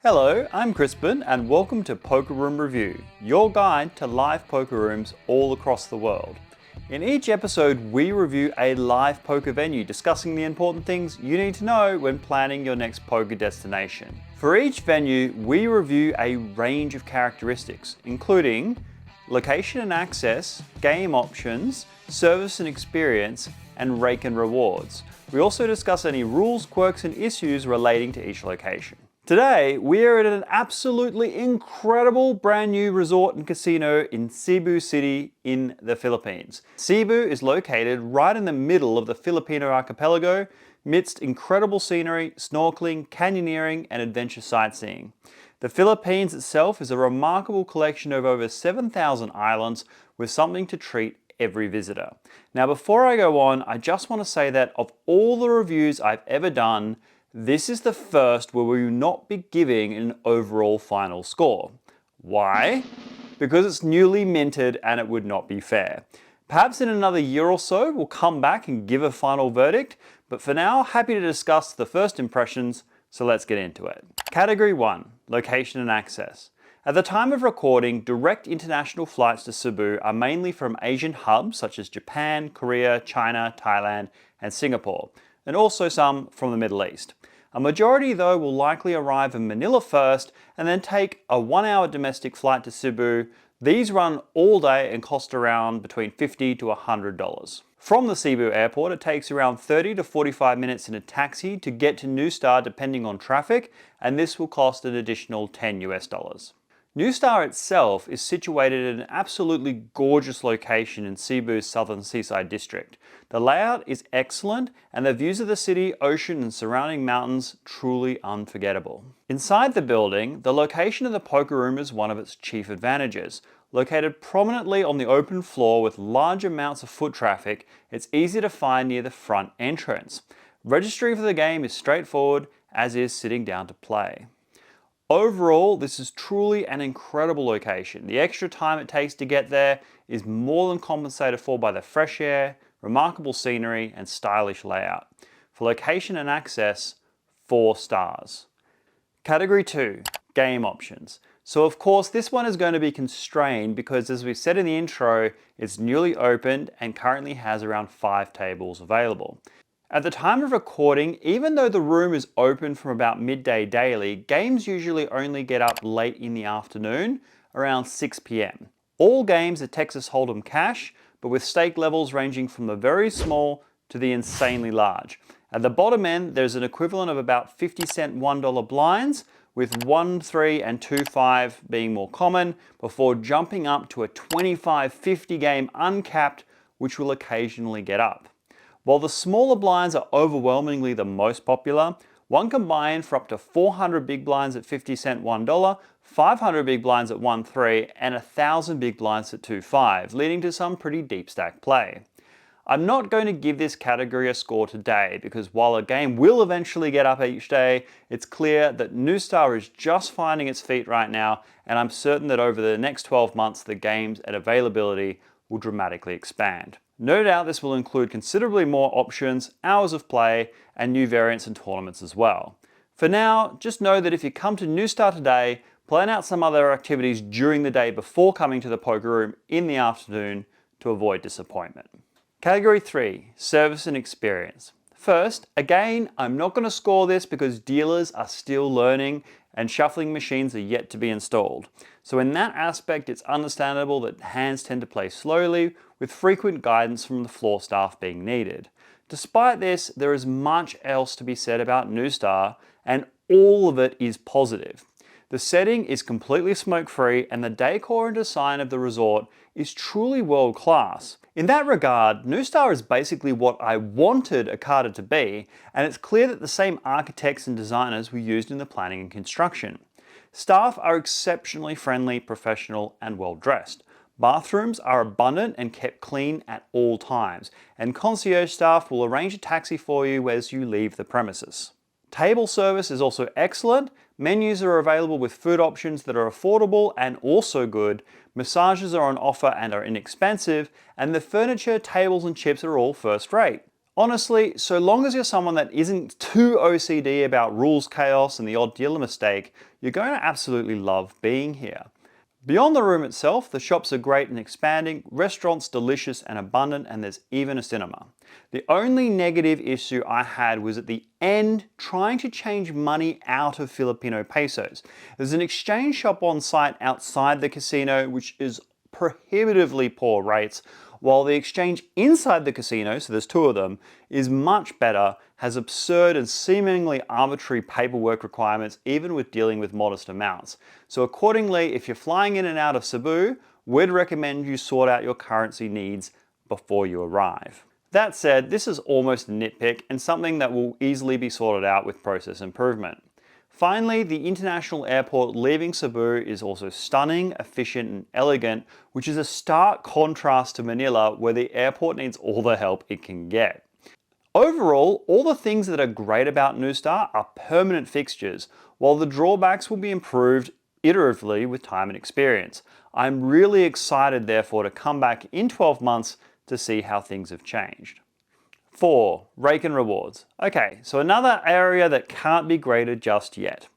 Hello, I'm Crispin and welcome to Poker Room Review, your guide to live poker rooms all across the world. In each episode, we review a live poker venue discussing the important things you need to know when planning your next poker destination. For each venue, we review a range of characteristics, including location and access, game options, service and experience, and rake and rewards. We also discuss any rules, quirks, and issues relating to each location. Today, we are at an absolutely incredible brand new resort and casino in Cebu City in the Philippines. Cebu is located right in the middle of the Filipino archipelago, amidst incredible scenery, snorkeling, canyoneering, and adventure sightseeing. The Philippines itself is a remarkable collection of over 7,000 islands with something to treat every visitor. Now, before I go on, I just want to say that of all the reviews I've ever done, this is the first where we will not be giving an overall final score. Why? Because it's newly minted and it would not be fair. Perhaps in another year or so, we'll come back and give a final verdict, but for now, happy to discuss the first impressions, so let's get into it. Category 1, location and access. At the time of recording, direct international flights to Cebu are mainly from Asian hubs such as Japan, Korea, China, Thailand, and Singapore, and also some from the Middle East. A majority, though, will likely arrive in Manila first and then take a 1-hour domestic flight to Cebu. These run all day and cost around between $50 to $100. From the Cebu airport, it takes around 30 to 45 minutes in a taxi to get to NUSTAR depending on traffic, and this will cost an additional $10 US. NUSTAR itself is situated in an absolutely gorgeous location in Cebu's southern seaside district. The layout is excellent and the views of the city, ocean and surrounding mountains truly unforgettable. Inside the building, the location of the poker room is one of its chief advantages. Located prominently on the open floor with large amounts of foot traffic, it's easy to find near the front entrance. Registering for the game is straightforward, as is sitting down to play. Overall, this is truly an incredible location. The extra time it takes to get there is more than compensated for by the fresh air, remarkable scenery, and stylish layout. For location and access, 4 stars. Category 2, game options. So of course, this one is going to be constrained because, as we said in the intro, it's newly opened and currently has around 5 tables available. At the time of recording, even though the room is open from about midday daily, games usually only get up late in the afternoon, around 6 p.m. All games are Texas Hold'em cash, but with stake levels ranging from the very small to the insanely large. At the bottom end, there's an equivalent of about 50-cent $1 blinds, with 1, 3, and 2, 5 being more common, before jumping up to a 25-50 game uncapped, which will occasionally get up. While the smaller blinds are overwhelmingly the most popular, one can buy in for up to 400 big blinds at 50-cent $1, 500 big blinds at 1.3, and 1,000 big blinds at 2.5, leading to some pretty deep stack play. I'm not going to give this category a score today because while a game will eventually get up each day, it's clear that NUSTAR is just finding its feet right now, and I'm certain that over the next 12 months the games and availability will dramatically expand. No doubt this will include considerably more options, hours of play, and new variants and tournaments as well. For now, just know that if you come to NUSTAR today, plan out some other activities during the day before coming to the poker room in the afternoon to avoid disappointment. Category 3, service and experience. First, again, I'm not going to score this because dealers are still learning and shuffling machines are yet to be installed. So in that aspect, it's understandable that hands tend to play slowly, with frequent guidance from the floor staff being needed. Despite this, there is much else to be said about NUSTAR, and all of it is positive. The setting is completely smoke-free, and the decor and design of the resort is truly world-class. In that regard, NUSTAR is basically what I wanted a Carta to be, and it's clear that the same architects and designers were used in the planning and construction. Staff are exceptionally friendly, professional, and well-dressed. Bathrooms are abundant and kept clean at all times, and concierge staff will arrange a taxi for you as you leave the premises. Table service is also excellent. Menus are available with food options that are affordable and also good. Massages are on offer and are inexpensive, and the furniture, tables and chips are all first rate. Honestly, so long as you're someone that isn't too OCD about rules chaos and the odd dealer mistake, you're going to absolutely love being here. Beyond the room itself, the shops are great and expanding, restaurants delicious and abundant, and there's even a cinema. The only negative issue I had was at the end trying to change money out of Filipino pesos. There's an exchange shop on site outside the casino which is prohibitively poor rates, while the exchange inside the casino, so there's two of them, is much better, has absurd and seemingly arbitrary paperwork requirements even with dealing with modest amounts. So accordingly, if you're flying in and out of Cebu, we'd recommend you sort out your currency needs before you arrive. That said, this is almost a nitpick and something that will easily be sorted out with process improvement. Finally, the international airport leaving Cebu is also stunning, efficient and elegant, which is a stark contrast to Manila where the airport needs all the help it can get. Overall, all the things that are great about NUSTAR are permanent fixtures, while the drawbacks will be improved iteratively with time and experience. I'm really excited therefore to come back in 12 months to see how things have changed. 4. Rake and Rewards. Okay, so another area that can't be graded just yet.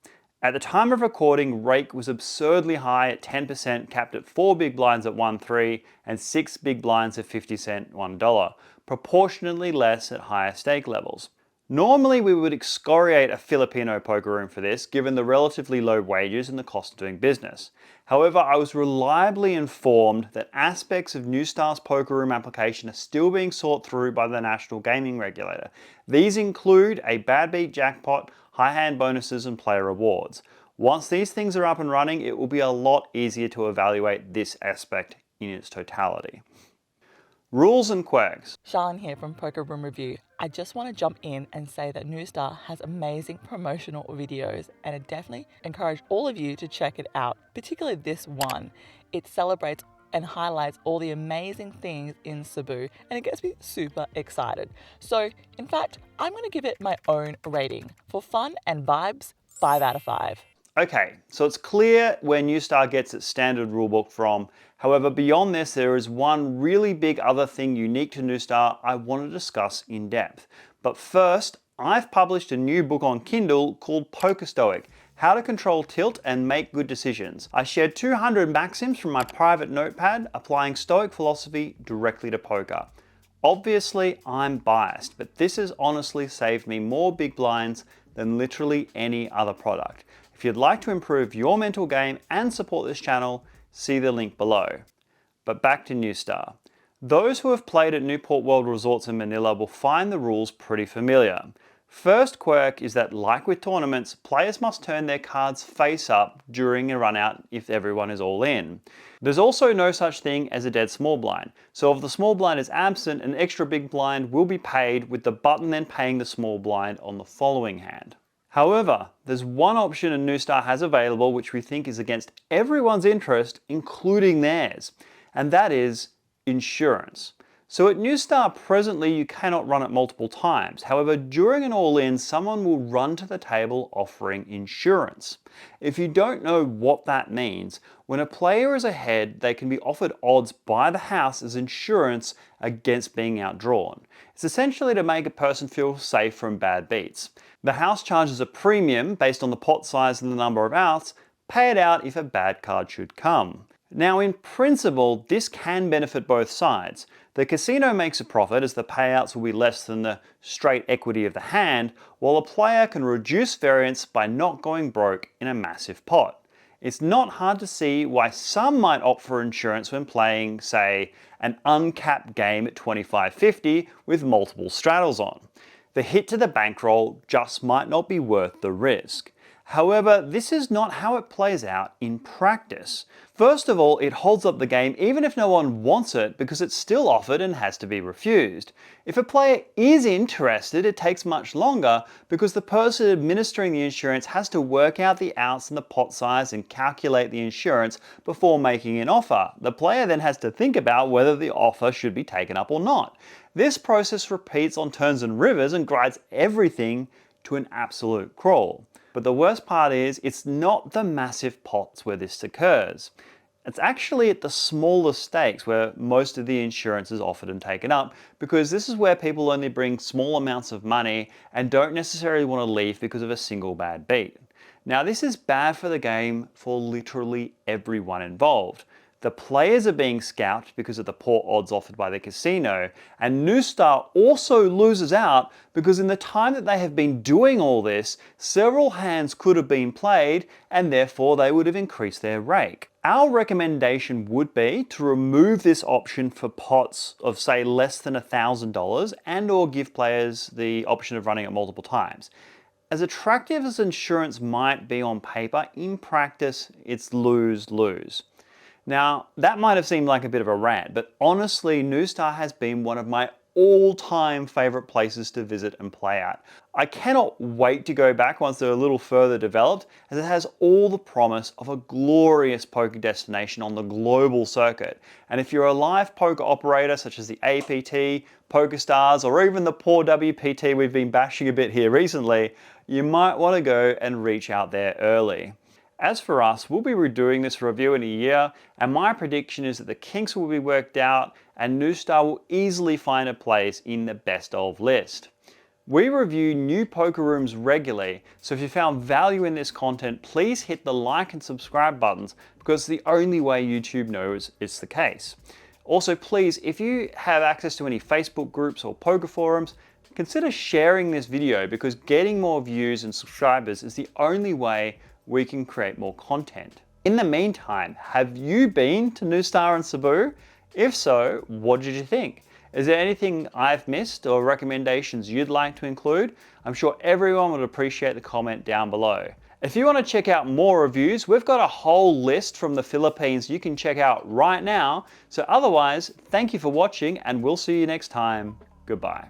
At the time of recording, Rake was absurdly high at 10%, capped at 4 big blinds at 1.3 and 6 big blinds at 50 cent $1, proportionately less at higher stake levels. Normally we would excoriate a Filipino poker room for this, given the relatively low wages and the cost of doing business. However, I was reliably informed that aspects of NUSTAR's poker room application are still being sought through by the National Gaming Regulator. These include a bad beat jackpot, high hand bonuses and player rewards. Once these things are up and running, it will be a lot easier to evaluate this aspect in its totality. Rules and quirks. Charlene here from Poker Room Review. I just want to jump in and say that NUSTAR has amazing promotional videos and I definitely encourage all of you to check it out, particularly this one. It celebrates and highlights all the amazing things in Cebu and it gets me super excited. So in fact, I'm going to give it my own rating. For fun and vibes, 5 out of 5. Okay, so it's clear where NUSTAR gets its standard rulebook from. However, beyond this, there is one really big other thing unique to NUSTAR I want to discuss in depth. But first, I've published a new book on Kindle called Stoic: How to Control Tilt and Make Good Decisions. I shared 200 maxims from my private notepad, applying Stoic philosophy directly to poker. Obviously, I'm biased, but this has honestly saved me more big blinds than literally any other product. If you'd like to improve your mental game and support this channel, see the link below. But back to NUSTAR. Those who have played at Newport World Resorts in Manila will find the rules pretty familiar. First quirk is that, like with tournaments, players must turn their cards face up during a run out if everyone is all in. There's also no such thing as a dead small blind, so if the small blind is absent, an extra big blind will be paid, with the button then paying the small blind on the following hand. However, there's one option NUSTAR has available which we think is against everyone's interest, including theirs, and that is insurance. So at NUSTAR presently you cannot run it multiple times. However, during an all-in, someone will run to the table offering insurance. If you don't know what that means, when a player is ahead, they can be offered odds by the house as insurance against being outdrawn. It's essentially to make a person feel safe from bad beats. The house charges a premium based on the pot size and the number of outs, pay it out if a bad card should come. Now in principle, this can benefit both sides. The casino makes a profit as the payouts will be less than the straight equity of the hand, while a player can reduce variance by not going broke in a massive pot. It's not hard to see why some might opt for insurance when playing, say, an uncapped game at 25.50 with multiple straddles on. The hit to the bankroll just might not be worth the risk. However, this is not how it plays out in practice. First of all, it holds up the game even if no one wants it because it's still offered and has to be refused. If a player is interested, it takes much longer because the person administering the insurance has to work out the outs and the pot size and calculate the insurance before making an offer. The player then has to think about whether the offer should be taken up or not. This process repeats on turns and rivers and grinds everything to an absolute crawl. But the worst part is, it's not the massive pots where this occurs. It's actually at the smaller stakes where most of the insurance is offered and taken up, because this is where people only bring small amounts of money and don't necessarily want to leave because of a single bad beat. Now, this is bad for the game for literally everyone involved. The players are being scalped because of the poor odds offered by the casino, and NUSTAR also loses out because in the time that they have been doing all this, several hands could have been played and therefore they would have increased their rake. Our recommendation would be to remove this option for pots of say less than $1,000 and or give players the option of running it multiple times. As attractive as insurance might be on paper, in practice it's lose-lose. Now, that might have seemed like a bit of a rant, but honestly, NUSTAR has been one of my all-time favorite places to visit and play at. I cannot wait to go back once they're a little further developed, as it has all the promise of a glorious poker destination on the global circuit. And if you're a live poker operator such as the APT, PokerStars, or even the poor WPT we've been bashing a bit here recently, you might want to go and reach out there early. As for us, we'll be redoing this review in a year, and my prediction is that the kinks will be worked out and NUSTAR will easily find a place in the best of list. We review new poker rooms regularly, so if you found value in this content, please hit the like and subscribe buttons because it's the only way YouTube knows it's the case. Also, please, if you have access to any Facebook groups or poker forums, consider sharing this video because getting more views and subscribers is the only way we can create more content. In the meantime, have you been to NUSTAR in Cebu? If so, what did you think? Is there anything I've missed or recommendations you'd like to include? I'm sure everyone would appreciate the comment down below. If you want to check out more reviews, we've got a whole list from the Philippines you can check out right now. So otherwise, thank you for watching and we'll see you next time. Goodbye.